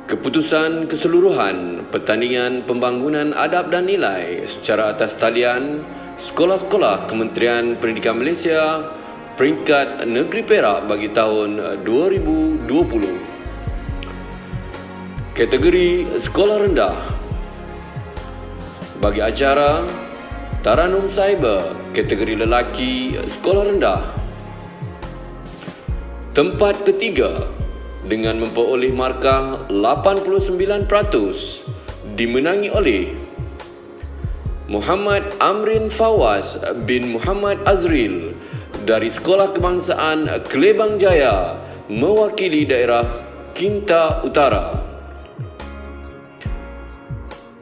Keputusan keseluruhan pertandingan pembangunan adab dan nilai secara atas talian sekolah-sekolah Kementerian Pendidikan Malaysia peringkat Negeri Perak bagi tahun 2020. Kategori sekolah rendah. Bagi acara Taranum Cyber kategori lelaki sekolah rendah. Tempat ketiga dengan memperoleh markah 89% dimenangi oleh Muhammad Amrin Fawaz bin Muhammad Azril dari Sekolah Kebangsaan Kelebang Jaya mewakili daerah Kinta Utara.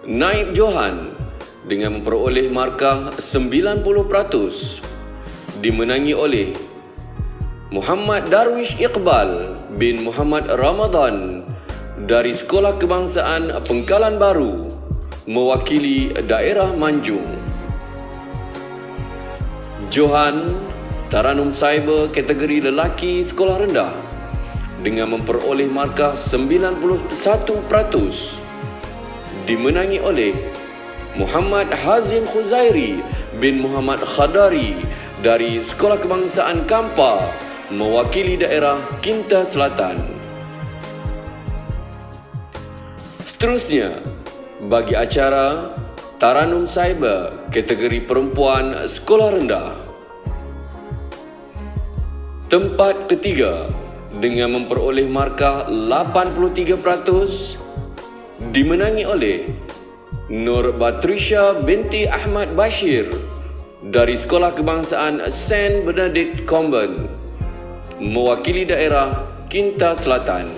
Naib Johan dengan memperoleh markah 90% dimenangi oleh Muhammad Darwish Iqbal bin Muhammad Ramadan dari Sekolah Kebangsaan Pengkalan Baru mewakili daerah Manjung. Johan Taranum Cyber kategori lelaki sekolah rendah dengan memperoleh markah 91% dimenangi oleh Muhammad Hazim Khuzairi bin Muhammad Khadari dari Sekolah Kebangsaan Kampar mewakili daerah Kinta Selatan. Seterusnya, bagi acara Taranum Cyber kategori perempuan sekolah rendah. Tempat ketiga dengan memperoleh markah 83% dimenangi oleh Nur Batrisha binti Ahmad Bashir dari Sekolah Kebangsaan Saint Bernadette Convent mewakili daerah Kinta Selatan.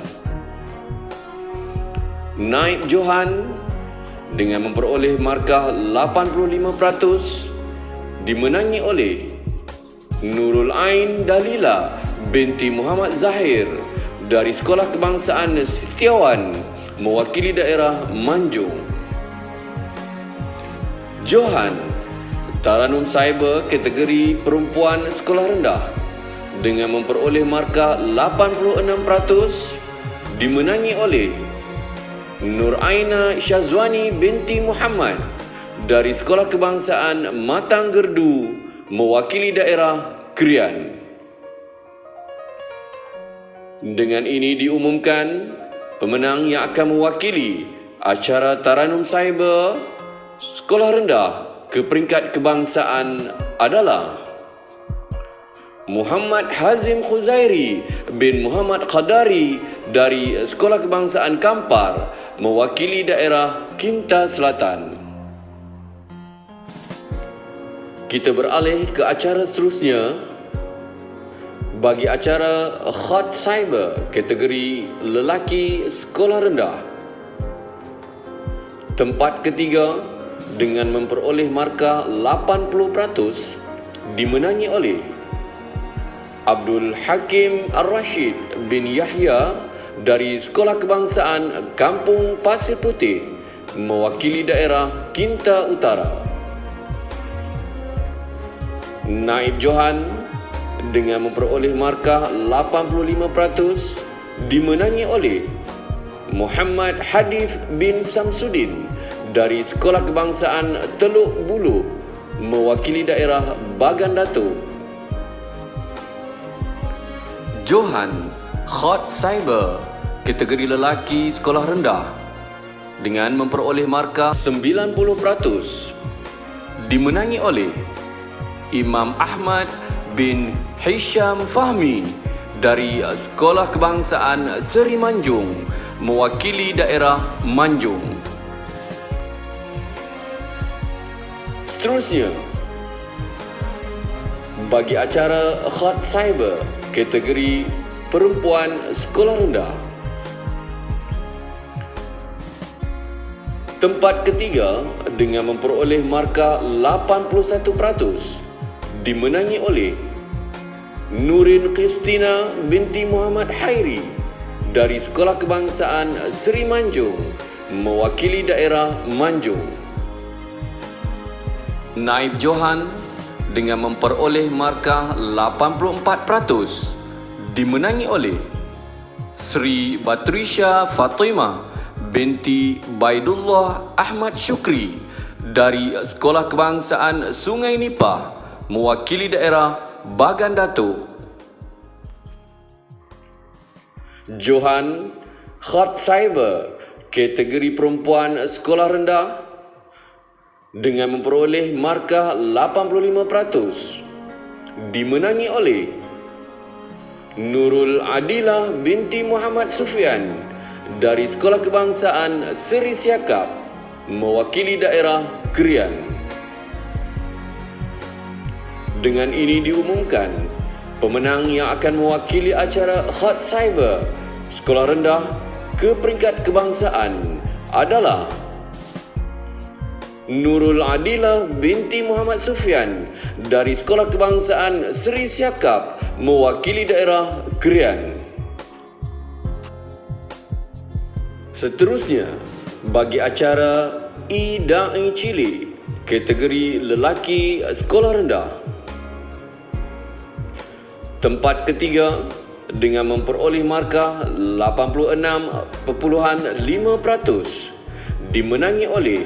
Naib Johan dengan memperoleh markah 85% dimenangi oleh Nurul Ain Dalila binti Muhammad Zahir dari Sekolah Kebangsaan Setiawan mewakili daerah Manjung. Johan Taranum Cyber kategori perempuan sekolah rendah dengan memperoleh markah 86% dimenangi oleh Nur Aina Syazwani binti Muhammad dari Sekolah Kebangsaan Matang Gerdu mewakili daerah Krian. Dengan ini diumumkan pemenang yang akan mewakili acara Taranum Cyber sekolah rendah ke peringkat kebangsaan adalah Muhammad Hazim Khuzairi bin Muhammad Khadari dari Sekolah Kebangsaan Kampar mewakili daerah Kinta Selatan. Kita beralih ke acara seterusnya. Bagi acara Hot Cyber kategori lelaki sekolah rendah. Tempat ketiga dengan memperoleh markah 80% dimenangi oleh Abdul Hakim Ar-Rashid bin Yahya dari Sekolah Kebangsaan Kampung Pasir Putih mewakili daerah Kinta Utara. Naib Johan dengan memperoleh markah 85% dimenangi oleh Muhammad Hadif bin Samsudin dari Sekolah Kebangsaan Teluk Bulu mewakili daerah Bagan Datuk. Johan Hot Cyber kategori lelaki sekolah rendah dengan memperoleh markah 90% dimenangi oleh Imam Ahmad bin Hisham Fahmi dari Sekolah Kebangsaan Seri Manjung mewakili daerah Manjung. Seterusnya, bagi acara Hot Cyber kategori perempuan sekolah rendah. Tempat ketiga dengan memperoleh markah 81% dimenangi oleh Nurin Kristina binti Muhammad Hairi dari Sekolah Kebangsaan Seri Manjung mewakili daerah Manjung. Naib Johan dengan memperoleh markah 84% dimenangi oleh Sri Batrisya Fatimah binti Baidullah Ahmad Syukri dari Sekolah Kebangsaan Sungai Nipah mewakili daerah Bagan Datuk. Johan Khatsaiber kategori perempuan sekolah rendah dengan memperoleh markah 85% dimenangi oleh Nurul Adilah binti Muhammad Sufian dari Sekolah Kebangsaan Seri Siakap mewakili daerah Krian. Dengan ini diumumkan, pemenang yang akan mewakili acara Khatsaiber Sekolah Rendah ke peringkat kebangsaan adalah Nurul Adilah binti Muhammad Sufian dari Sekolah Kebangsaan Seri Siakap mewakili daerah Krian. Seterusnya, bagi acara I-Da'i Cilik kategori lelaki sekolah rendah, tempat ketiga dengan memperoleh markah 86.5% dimenangi oleh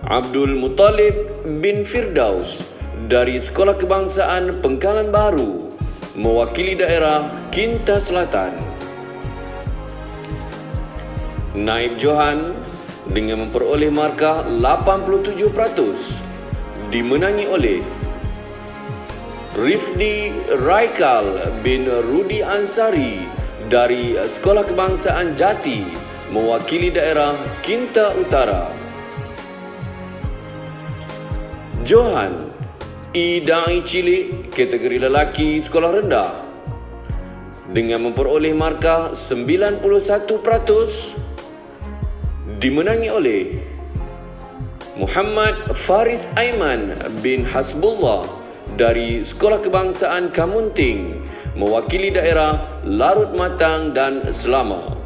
Abdul Muttalib bin Firdaus dari Sekolah Kebangsaan Pengkalan Baru mewakili daerah Kinta Selatan. Naib Johan dengan memperoleh markah 87% dimenangi oleh Rifdi Raikal bin Rudi Ansari dari Sekolah Kebangsaan Jati mewakili daerah Kinta Utara. Johan I-Da'i Cilik kategori lelaki sekolah rendah dengan memperoleh markah 91% dimenangi oleh Muhammad Faris Aiman bin Hasbullah dari Sekolah Kebangsaan Kamunting mewakili daerah Larut Matang dan Selama.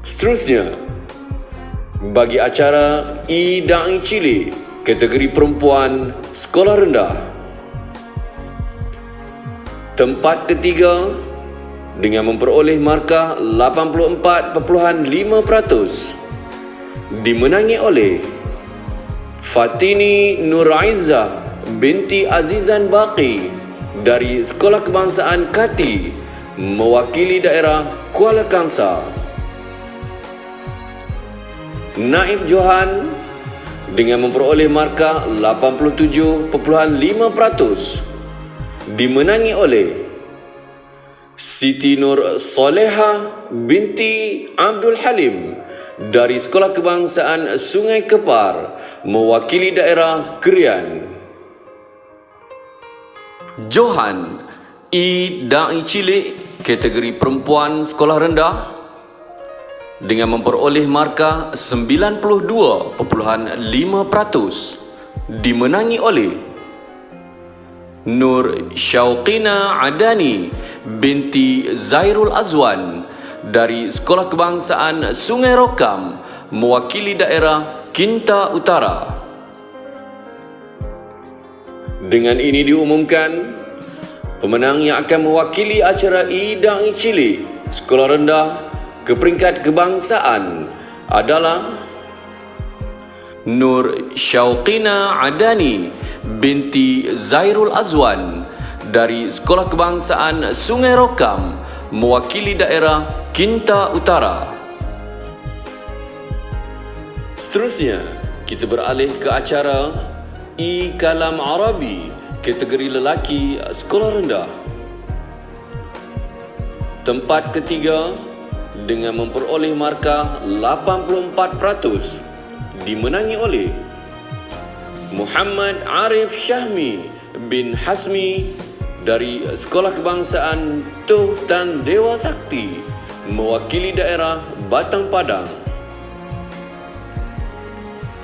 Seterusnya, bagi acara I-Da'i Cilik kategori perempuan sekolah rendah, tempat ketiga dengan memperoleh markah 84.5% dimenangi oleh Fatini Nuraizzah binti Azizan Baqi dari Sekolah Kebangsaan Kati mewakili daerah Kuala Kangsar. Naib Johan dengan memperoleh markah 87.5% dimenangi oleh Siti Nur Soleha binti Abdul Halim dari Sekolah Kebangsaan Sungai Kepar mewakili daerah Krian. Johan I-Da'i Cilik kategori perempuan sekolah rendah dengan memperoleh markah 92.5% dimenangi oleh Nur Syauqina Adani binti Zairul Azwan dari Sekolah Kebangsaan Sungai Rokam mewakili daerah Kinta Utara. Dengan ini diumumkan, pemenang yang akan mewakili acara I-Da'i Cilik sekolah rendah ke peringkat kebangsaan adalah Nur Syauqina Adani binti Zairul Azwan dari Sekolah Kebangsaan Sungai Rokam mewakili daerah Kinta Utara. Seterusnya, kita beralih ke acara I-Kalam Arabi kategori lelaki sekolah rendah, tempat ketiga dengan memperoleh markah 84% dimenangi oleh Muhammad Arif Syahmi bin Hasmi dari Sekolah Kebangsaan Tuh Tan Dewa Sakti mewakili daerah Batang Padang.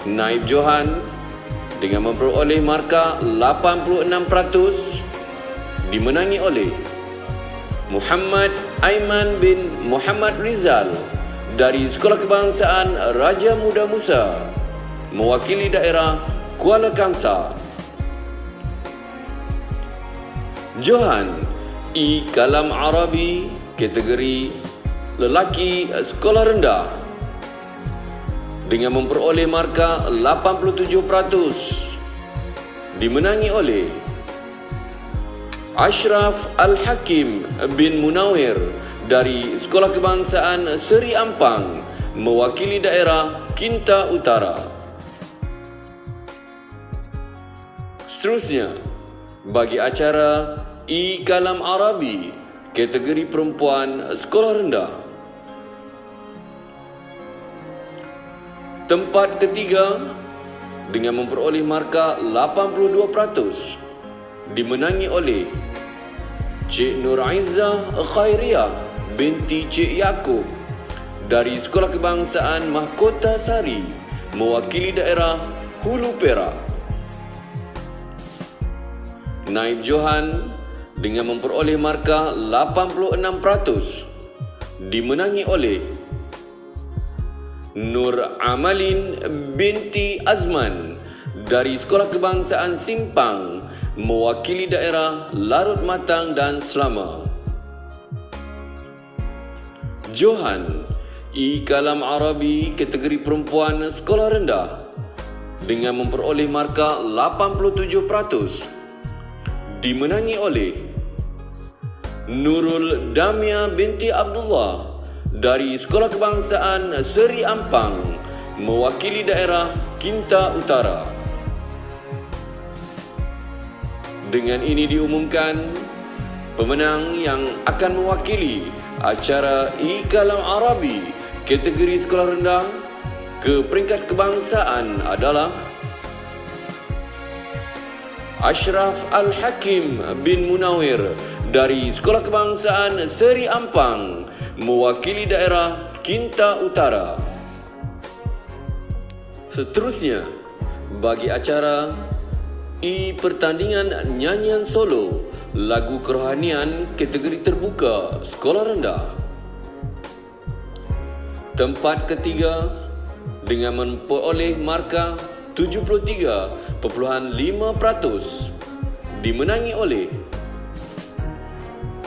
Naib Johan dengan memperoleh markah 86% dimenangi oleh Muhammad Aiman bin Muhammad Rizal dari Sekolah Kebangsaan Raja Muda Musa mewakili daerah Kuala Kangsar. Johan I Kalam Arabi kategori lelaki sekolah rendah dengan memperoleh markah 87% dimenangi oleh Ashraf Al-Hakim bin Munawir dari Sekolah Kebangsaan Seri Ampang mewakili daerah Kinta Utara. Seterusnya, bagi acara I Kalam Arabi kategori perempuan sekolah rendah, tempat ketiga dengan memperoleh markah 82% dimenangi oleh Cik Nur Aizah Khairiyah binti Cik Yaakob dari Sekolah Kebangsaan Mahkota Sari mewakili daerah Hulu Perak. Naib Johan dengan memperoleh markah 86% dimenangi oleh Nur Amalin binti Azman dari Sekolah Kebangsaan Simpang mewakili daerah Larut Matang dan Selama. Johan I Kalam Arabi kategori perempuan sekolah rendah dengan memperoleh markah 87% dimenangi oleh Nurul Damia binti Abdullah dari Sekolah Kebangsaan Seri Ampang mewakili daerah Kinta Utara. Dengan ini diumumkan pemenang yang akan mewakili acara I Kalam Arabi kategori sekolah rendah ke peringkat kebangsaan adalah Ashraf Al-Hakim bin Munawir dari Sekolah Kebangsaan Seri Ampang mewakili daerah Kinta Utara. Seterusnya, bagi acara I Pertandingan Nyanyian Solo Lagu Kerohanian kategori terbuka sekolah rendah, tempat ketiga dengan memperoleh markah 73.5% dimenangi oleh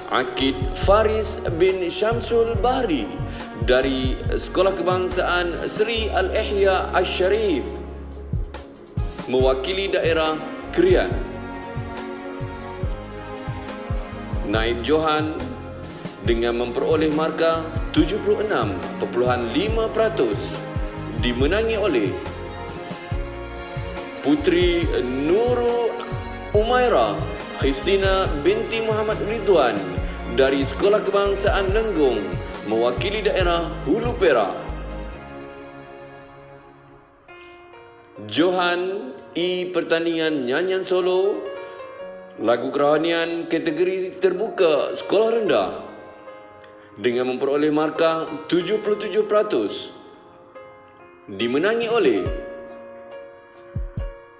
Akid Faris bin Syamsul Bahri dari Sekolah Kebangsaan Seri Al-Ihya Asy-Syarif mewakili daerah Krian. Naib Johan dengan memperoleh markah 76.5% dimenangi oleh Putri Nurul Umairah Christina binti Muhammad Ridwan dari Sekolah Kebangsaan Lenggong mewakili daerah Hulu Perak. Johan I Pertandingan Nyanyian Solo Lagu Kerohanian kategori terbuka sekolah rendah dengan memperoleh markah 77% dimenangi oleh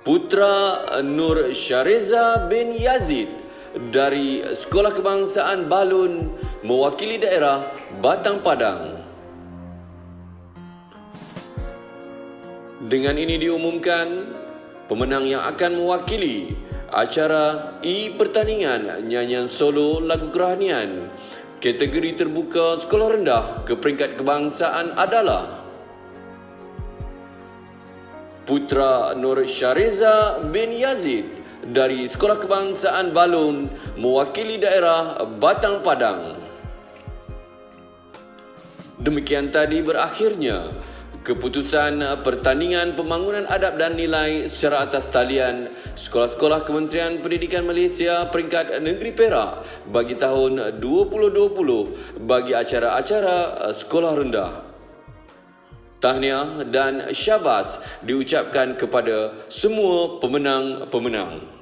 Putra Nur Syareza bin Yazid dari Sekolah Kebangsaan Balun mewakili daerah Batang Padang. Dengan ini diumumkan pemenang yang akan mewakili acara I Pertandingan Nyanyian Solo Lagu Kerohanian kategori terbuka sekolah rendah ke peringkat kebangsaan adalah Putra Nur Syareza bin Yazid dari Sekolah Kebangsaan Balun mewakili daerah Batang Padang. Demikian tadi berakhirnya keputusan Pertandingan Pembangunan Adab dan Nilai secara atas talian Sekolah-Sekolah Kementerian Pendidikan Malaysia peringkat Negeri Perak bagi tahun 2020 bagi acara-acara sekolah rendah. Tahniah dan syabas diucapkan kepada semua pemenang-pemenang.